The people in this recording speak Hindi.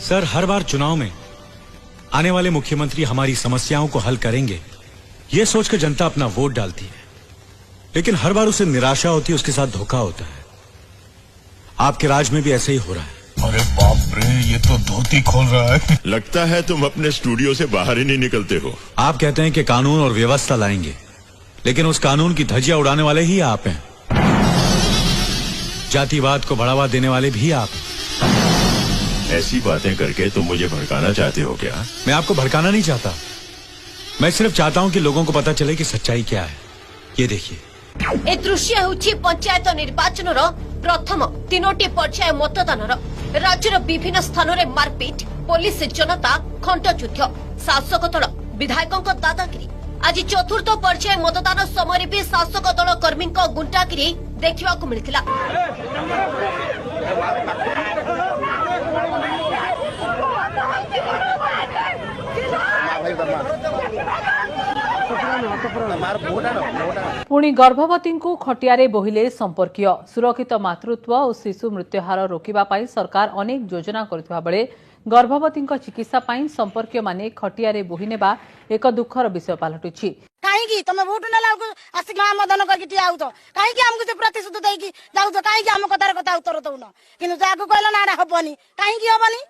सर, हर बार चुनाव में आने वाले मुख्यमंत्री हमारी समस्याओं को हल करेंगे, ये सोचकर जनता अपना वोट डालती है, लेकिन हर बार उसे निराशा होती है, उसके साथ धोखा होता है। आपके राज में भी ऐसे ही हो रहा है। अरे बाप रे, ये तो धोती खोल रहा है। लगता है तुम अपने स्टूडियो से बाहर ही नहीं निकलते हो। आप कहते हैं कि कानून और व्यवस्था लाएंगे, लेकिन उस कानून की धज्जियां उड़ाने वाले ही आप हैं। जातिवाद को बढ़ावा देने वाले भी आप हैं। ऐसी बातें करके तुम मुझे भड़काना चाहते हो क्या? मैं आपको भड़काना नहीं चाहता, मैं सिर्फ चाहता हूं कि लोगों को पता चले कि सच्चाई क्या है। ये देखिए, ए दृश्य होछि पंचायत निर्वाचन प्रथम 3टी पर्याय मतदान। राज्यर विभिन्न स्थान में मारपिट, पुलिस जनता खंडयुद्ध, शासक दल विधायकों दादागिरी। आज चतुर्थ पर्याय मतदान समय भी शासक दल कर्मी गुंडागिरी देखा मिलता। पुणी गर्भवती को खटियारे बोहिले संपर्कीय। सुरक्षित मातृत्व और शिशु मृत्यु हार रोकवा सरकार अनेक योजना करुवा बेले गर्भवती चिकित्सा संपर्कीय माने खटियारे बोही नेबा एक दुखर विषय पलटुछि। कहीं तुम वोट ना आसिक मदन करके आउ तो कहीं आमको से प्रतिशत देकी जाऊ तो कहीं आम कथार कथा उत्तर दौन कि कहल ना हबनी कहीं हबनी